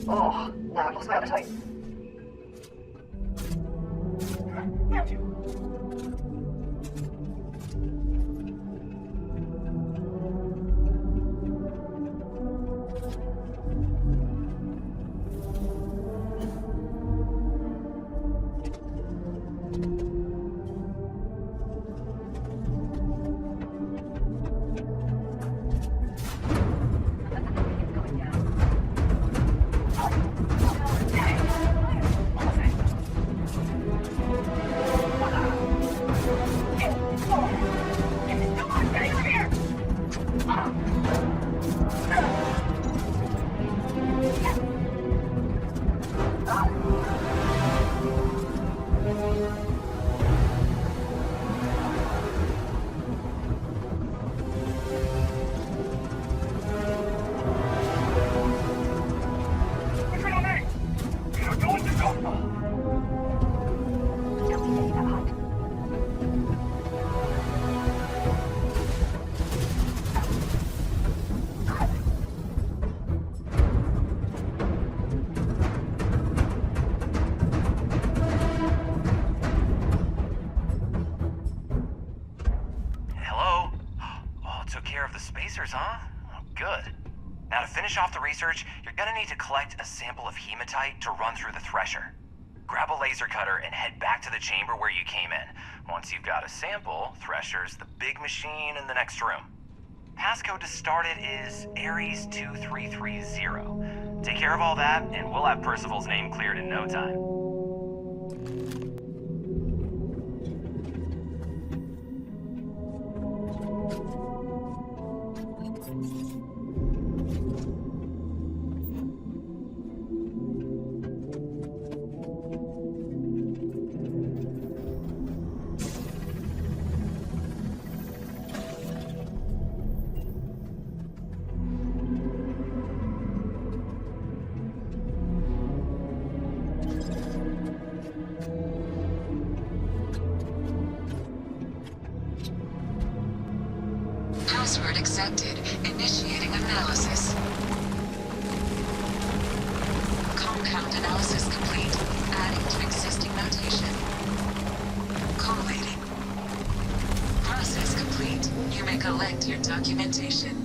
Oh, now I've lost my appetite. Found you. Research, you're gonna need to collect a sample of hematite to run through the thresher. Grab a laser cutter and head back to the chamber where you came in. Once you've got a sample, thresher's the big machine in the next room. Passcode to start it is Ares 2330. Take care of all that, and we'll have Percival's name cleared in no time. Password accepted. Initiating analysis. Compound analysis complete. Adding to existing notation. Collating. Process complete. You may collect your documentation.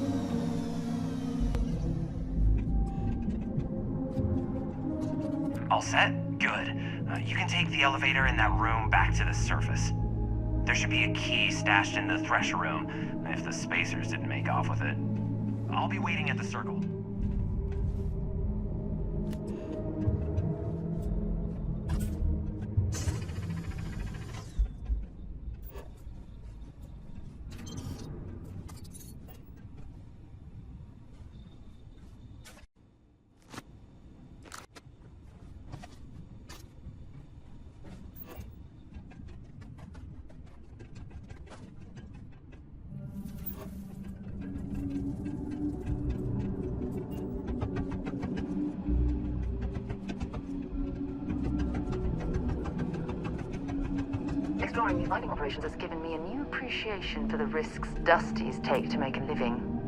All set? Good. You can take the elevator in that room back to the surface. There should be a key stashed in the thresher room, if the spacers didn't make off with it. I'll be waiting at the circle. Exploring these mining operations has given me a new appreciation for the risks Dusties take to make a living.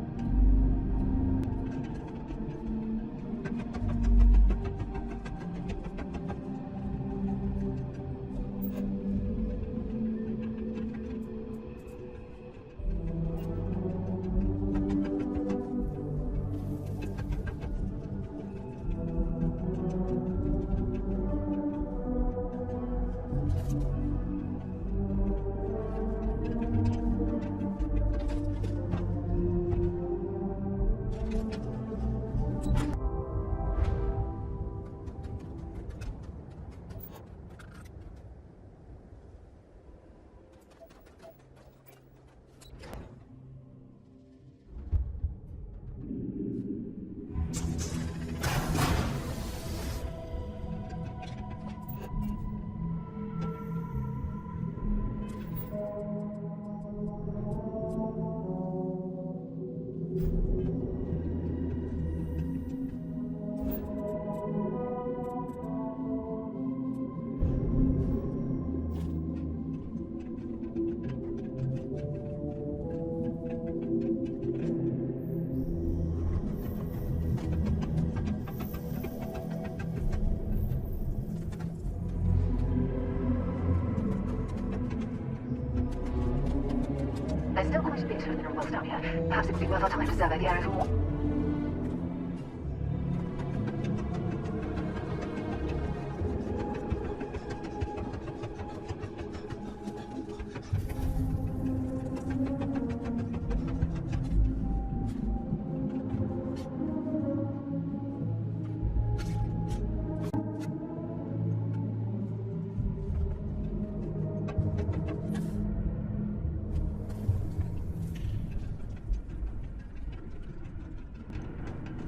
Certainly not well set up yet. Perhaps it would be worth our time to survey the area for more.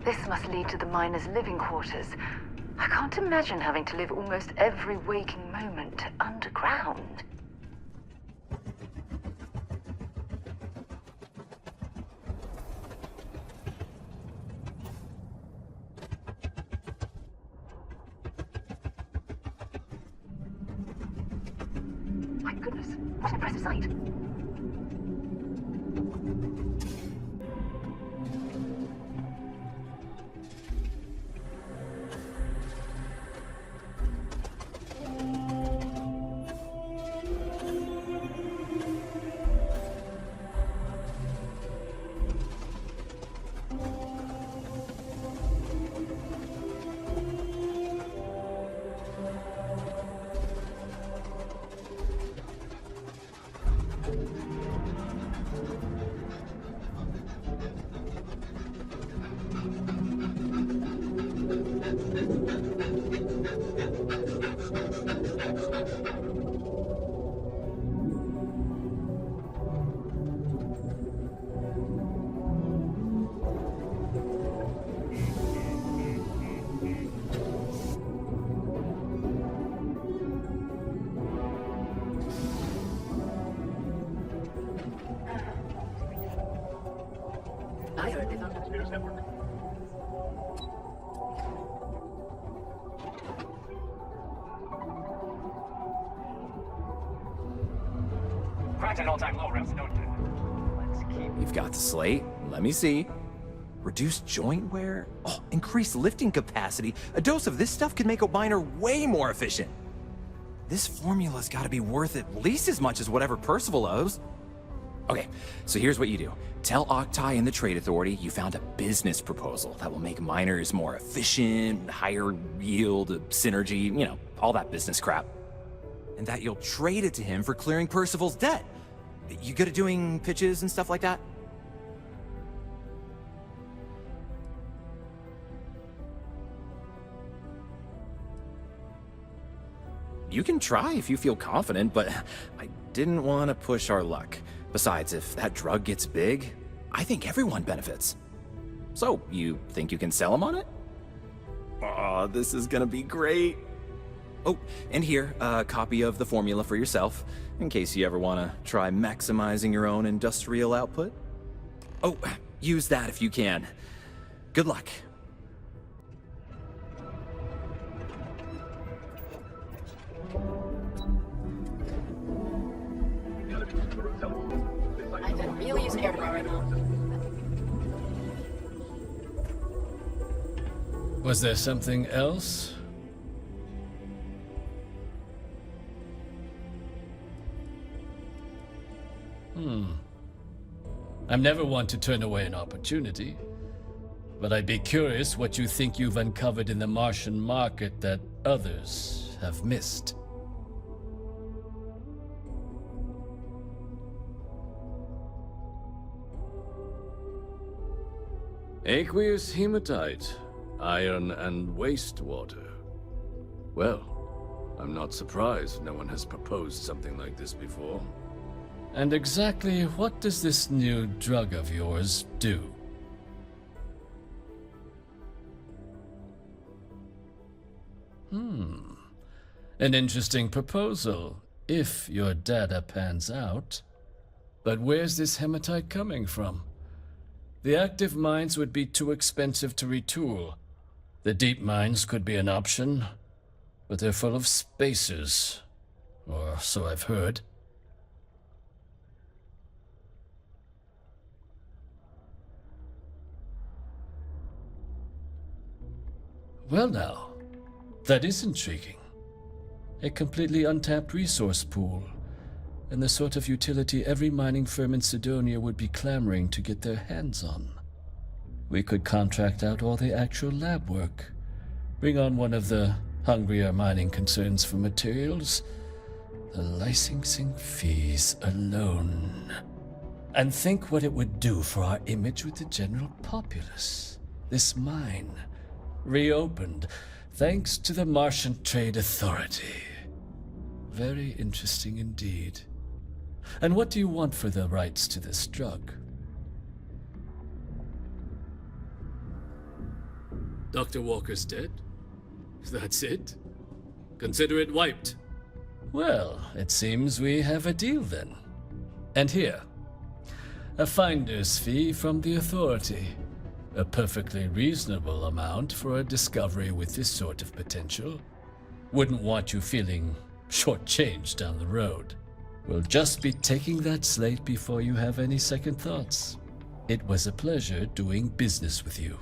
This must lead to the miners' living quarters. I can't imagine having to live almost every waking moment underground. My goodness, what an impressive sight. An all-time low reps, don't you? Let's keep. You've got the slate. Let me see. Reduced joint wear? Oh, increased lifting capacity. A dose of this stuff could make a miner way more efficient. This formula's gotta be worth at least as much as whatever Percival owes. Okay, so here's what you do. Tell Octai and the Trade Authority you found a business proposal that will make miners more efficient, higher yield, synergy, you know, all that business crap. And that you'll trade it to him for clearing Percival's debt. You good at doing pitches and stuff like that? You can try if you feel confident, but I didn't want to push our luck. Besides, if that drug gets big, I think everyone benefits. So, you think you can sell him on it? Oh, this is gonna be great. Oh, and here, a copy of the formula for yourself, in case you ever want to try maximizing your own industrial output. Oh, use that if you can. Good luck. I could really use an air dryer right now. Was there something else? I'm never one to turn away an opportunity, but I'd be curious what you think you've uncovered in the Martian market that others have missed. Aqueous hematite, iron and wastewater. Well, I'm not surprised no one has proposed something like this before. And exactly what does this new drug of yours do? An interesting proposal, if your data pans out. But where's this hematite coming from? The active mines would be too expensive to retool. The deep mines could be an option, but they're full of spacers, or so I've heard. Well now, that is intriguing. A completely untapped resource pool. and the sort of utility every mining firm in Sidonia would be clamoring to get their hands on. We could contract out all the actual lab work, bring on one of the hungrier mining concerns for materials, the licensing fees alone. And think what it would do for our image with the general populace. This mine, reopened thanks to the Martian Trade Authority. Very interesting indeed. And what do you want for the rights to this drug? Dr. Walker's dead? That's it? Consider it wiped. Well, it seems we have a deal then. And here, a finder's fee from the authority. A perfectly reasonable amount for a discovery with this sort of potential. Wouldn't want you feeling shortchanged down the road. We'll just be taking that slate before you have any second thoughts. It was a pleasure doing business with you.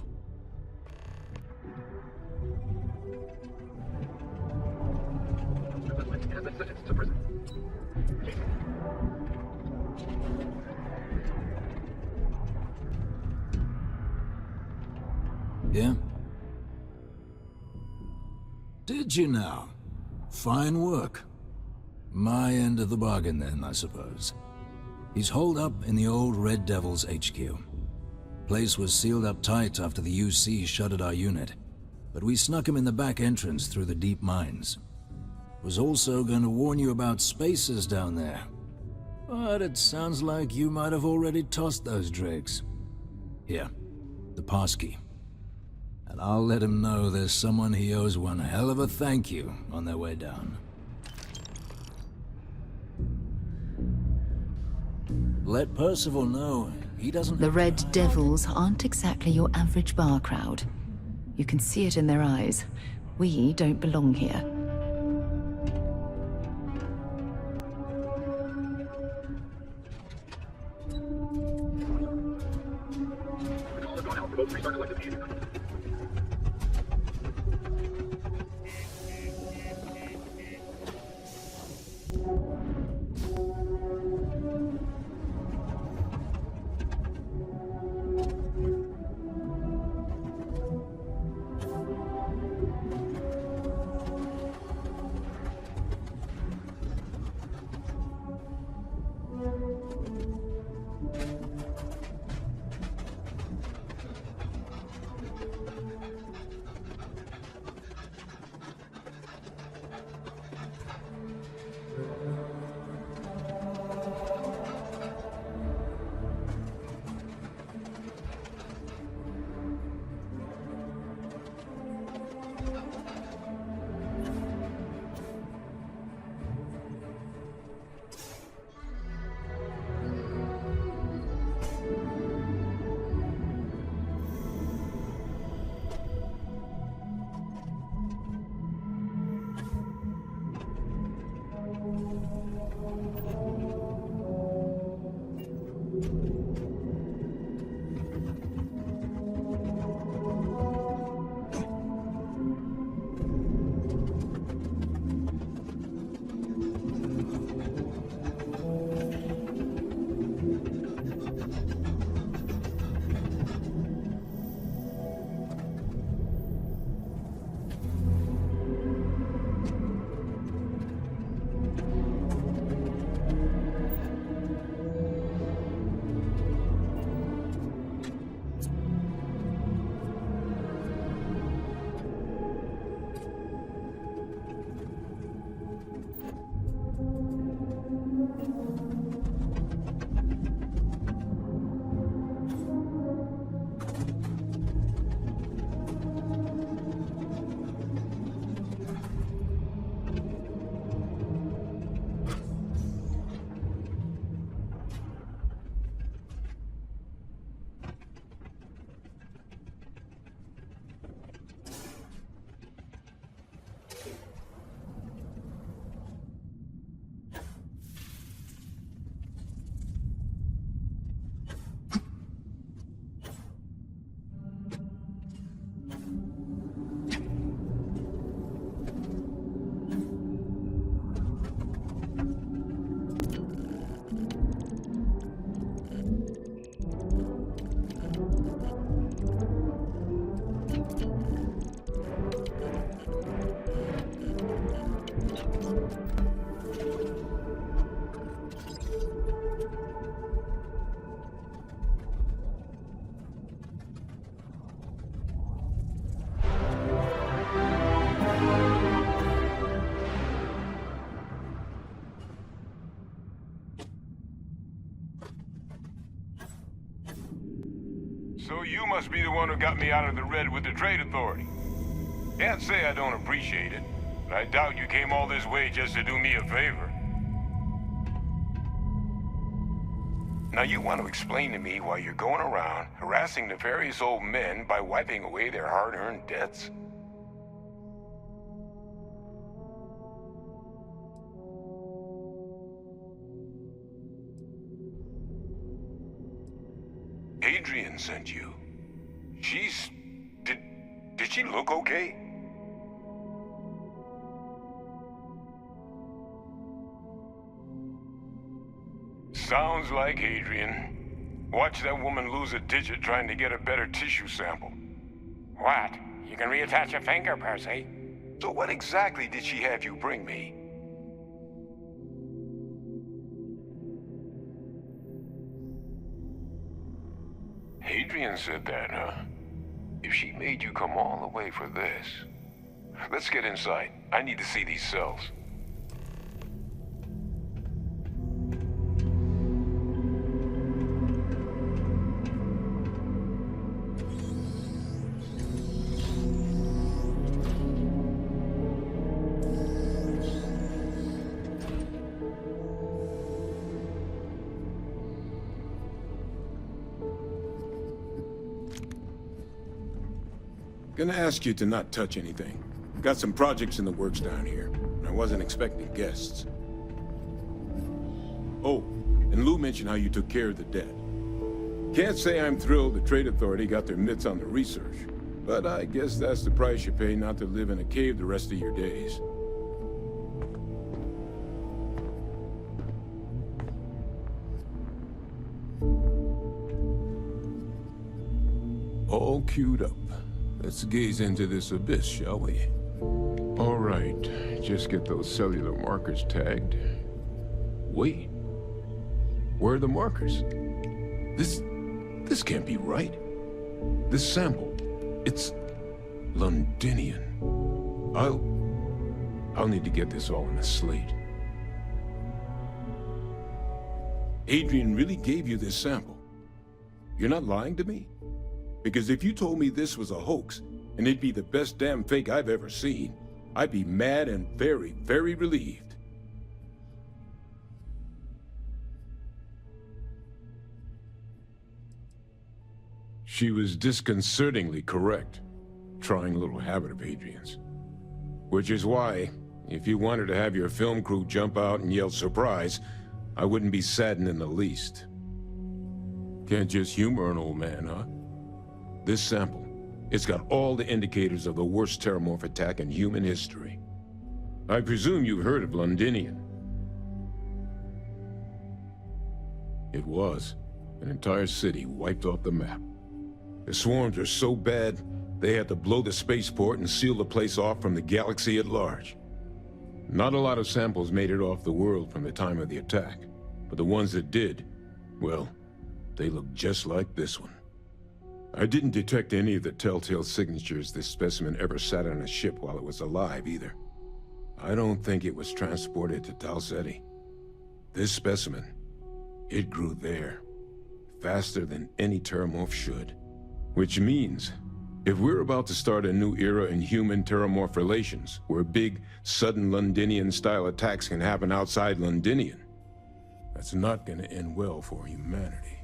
Yeah? Did you now? Fine work. My end of the bargain then, I suppose. He's holed up in the old Red Devil's HQ. Place was sealed up tight after the UC shuttered our unit, but we snuck him in the back entrance through the deep mines. Was also going to warn you about spacers down there. But it sounds like you might have already tossed those drakes. Here, the passkey. And I'll let him know there's someone he owes one hell of a thank you on their way down. Let Percival know he doesn't... The Red Devils aren't exactly your average bar crowd. You can see it in their eyes. We don't belong here. So you must be the one who got me out of the red with the Trade Authority. Can't say I don't appreciate it, but I doubt you came all this way just to do me a favor. Now you want to explain to me why you're going around harassing nefarious old men by wiping away their hard-earned debts? Adrian sent you. Did she look okay? Sounds like Adrian. Watch that woman lose a digit trying to get a better tissue sample. What? You can reattach a finger, Percy. So what exactly did she have you bring me? Adrian said that, huh? If she made you come all the way for this... Let's get inside. I need to see these cells. Gonna ask you to not touch anything. Got some projects in the works down here. I wasn't expecting guests. Oh, and Lou mentioned how you took care of the debt. Can't say I'm thrilled the Trade Authority got their mitts on the research, but I guess that's the price you pay not to live in a cave the rest of your days. All queued up. Let's gaze into this abyss, shall we? All right, just get those cellular markers tagged. Wait, where are the markers? This can't be right. This sample, it's Londinian. I'll need to get this all on a slate. Adrian really gave you this sample. You're not lying to me? Because if you told me this was a hoax, and it'd be the best damn fake I've ever seen, I'd be mad and very, very relieved. She was disconcertingly correct, trying a little habit of Adrian's. Which is why, if you wanted to have your film crew jump out and yell surprise, I wouldn't be saddened in the least. Can't just humor an old man, huh? This sample, it's got all the indicators of the worst terramorph attack in human history. I presume you've heard of Londinian. It was an entire city wiped off the map. The swarms are so bad, they had to blow the spaceport and seal the place off from the galaxy at large. Not a lot of samples made it off the world from the time of the attack, but the ones that did, well, they look just like this one. I didn't detect any of the telltale signatures this specimen ever sat on a ship while it was alive, either. I don't think it was transported to Tal Ceti. This specimen, it grew there, faster than any terramorph should. Which means, if we're about to start a new era in human-terramorph relations, where big, sudden Londinian-style attacks can happen outside Londinian, that's not gonna end well for humanity.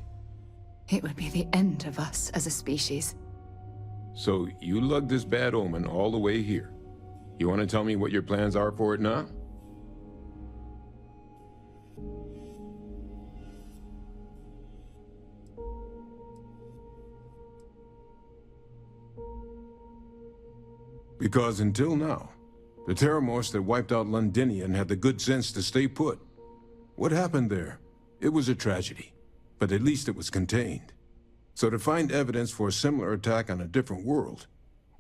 It would be the end of us as a species. So, you lugged this bad omen all the way here. You want to tell me what your plans are for it now? Because until now, the terramorphs that wiped out Londinian had the good sense to stay put. What happened there? It was a tragedy. But at least it was contained. So to find evidence for a similar attack on a different world,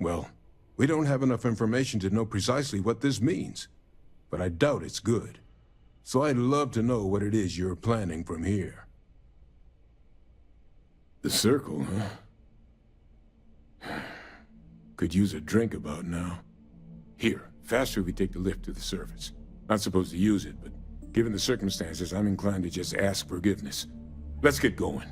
well, we don't have enough information to know precisely what this means. But I doubt it's good. So I'd love to know what it is you're planning from here. The circle, huh? Could use a drink about now. Here, faster we take the lift to the surface. Not supposed to use it, but given the circumstances, I'm inclined to just ask forgiveness. Let's get going.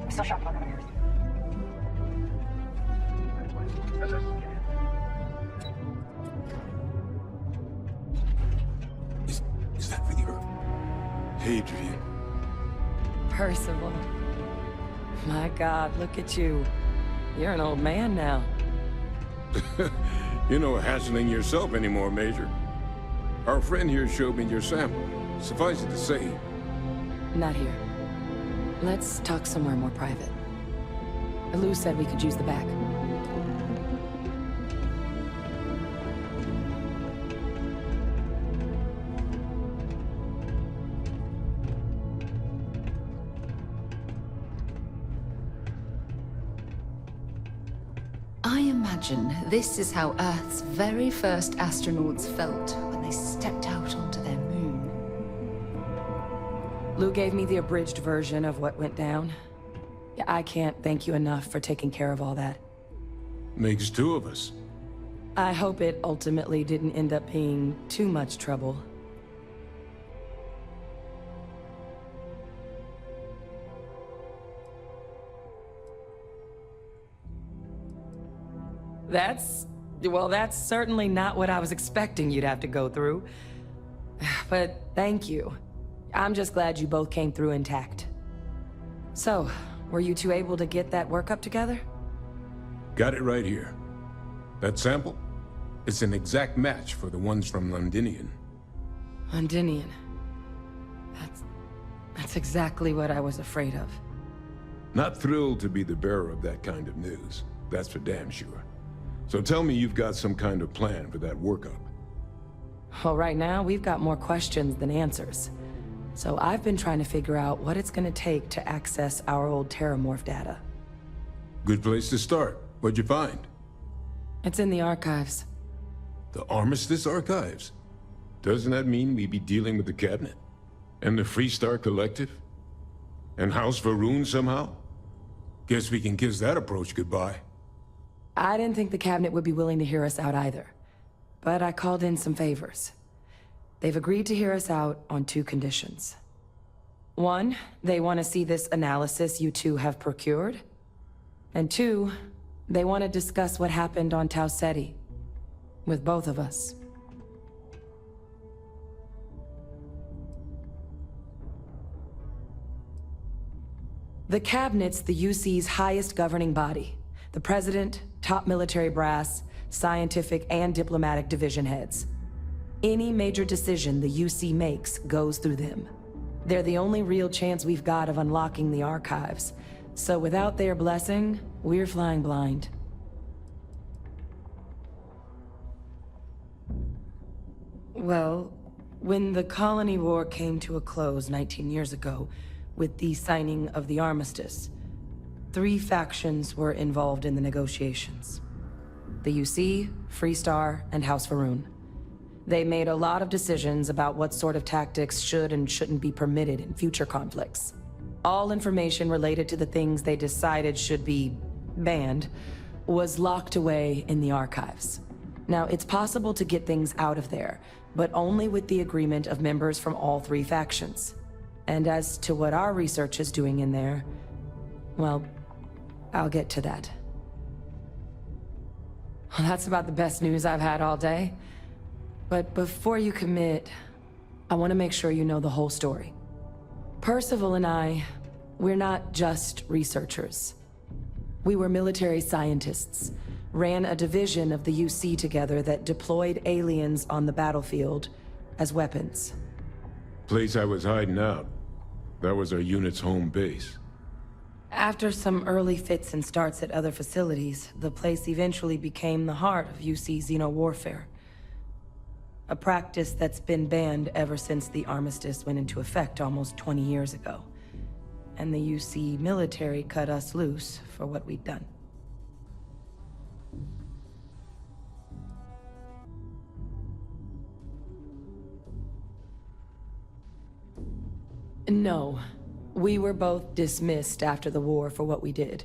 I'm still shocked about yours. Is that really her? Hadrian. Percival. My God, look at you. You're an old man now. You're no hassling yourself anymore, Major. Our friend here showed me your sample. Suffice it to say, Not here. Let's talk somewhere more private. Lou said we could use the back. I imagine this is how Earth's very first astronauts felt when they stepped out onto their moon. Lou gave me the abridged version of what went down. Yeah, I can't thank you enough for taking care of all that. makes two of us. I hope it ultimately didn't end up being too much trouble. That's certainly not what I was expecting you'd have to go through. But thank you. I'm just glad you both came through intact. So, were you two able to get that workup together? Got it right here. That sample? It's an exact match for the ones from Londinian. Londinian. That's exactly what I was afraid of. Not thrilled to be the bearer of that kind of news. That's for damn sure. So tell me you've got some kind of plan for that workup. Well, right now, we've got more questions than answers. So I've been trying to figure out what it's gonna take to access our old Terramorph data. Good place to start. What'd you find? It's in the archives. The Armistice Archives? Doesn't that mean we'd be dealing with the Cabinet? And the Freestar Collective? And House Varun somehow? Guess we can kiss that approach goodbye. I didn't think the Cabinet would be willing to hear us out either. But I called in some favors. They've agreed to hear us out on two conditions. One, they want to see this analysis you two have procured. And two, they want to discuss what happened on Tau Ceti. With both of us. The Cabinet's the UC's highest governing body. The President, top military brass, scientific and diplomatic division heads. Any major decision the UC makes goes through them. They're the only real chance we've got of unlocking the archives. So without their blessing, we're flying blind. Well, when the Colony War came to a close 19 years ago, with the signing of the armistice, 3 factions were involved in the negotiations. The UC, Freestar, and House Varun. They made a lot of decisions about what sort of tactics should and shouldn't be permitted in future conflicts. All information related to the things they decided should be banned was locked away in the archives. Now, it's possible to get things out of there, but only with the agreement of members from all 3 factions. And as to what our research is doing in there, well, I'll get to that. Well, that's about the best news I've had all day. But before you commit, I want to make sure you know the whole story. Percival and we're not just researchers. We were military scientists, ran a division of the UC together that deployed aliens on the battlefield as weapons. Place I was hiding out. That was our unit's home base. After some early fits and starts at other facilities, the place eventually became the heart of UC xeno-warfare. A practice that's been banned ever since the armistice went into effect almost 20 years ago. And the UC military cut us loose for what we'd done. No. We were both dismissed after the war for what we did.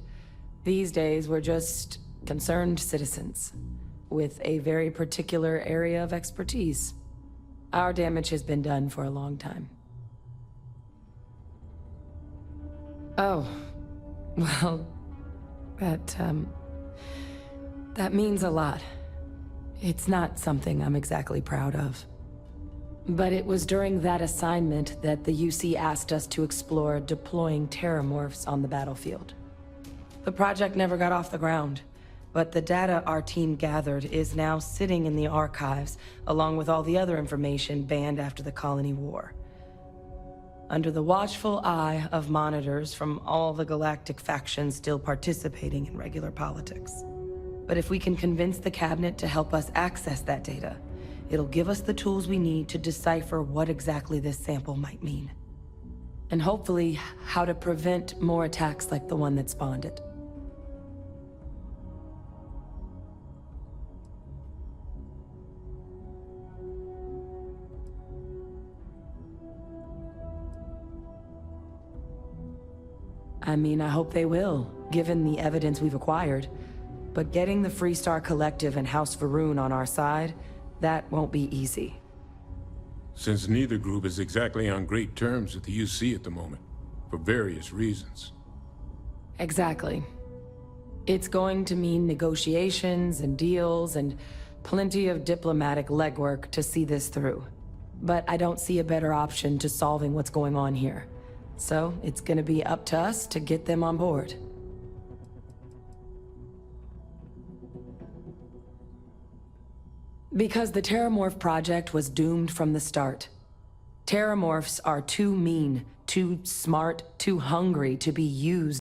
These days, we're just concerned citizens. with a very particular area of expertise. Our damage has been done for a long time. Oh, well, that means a lot. It's not something I'm exactly proud of. But it was during that assignment that the UC asked us to explore deploying terramorphs on the battlefield. The project never got off the ground, but the data our team gathered is now sitting in the archives, along with all the other information banned after the Colony War. Under the watchful eye of monitors from all the galactic factions still participating in regular politics. But if we can convince the cabinet to help us access that data, it'll give us the tools we need to decipher what exactly this sample might mean. And hopefully, how to prevent more attacks like the one that spawned it. I mean, I hope they will, given the evidence we've acquired. But getting the Freestar Collective and House Varun on our side, that won't be easy. Since neither group is exactly on great terms with the UC at the moment, for various reasons. Exactly. It's going to mean negotiations and deals and plenty of diplomatic legwork to see this through. But I don't see a better option to solving what's going on here. So it's gonna be up to us to get them on board. Because the Terramorph project was doomed from the start. Terramorphs are too mean, too smart, too hungry to be used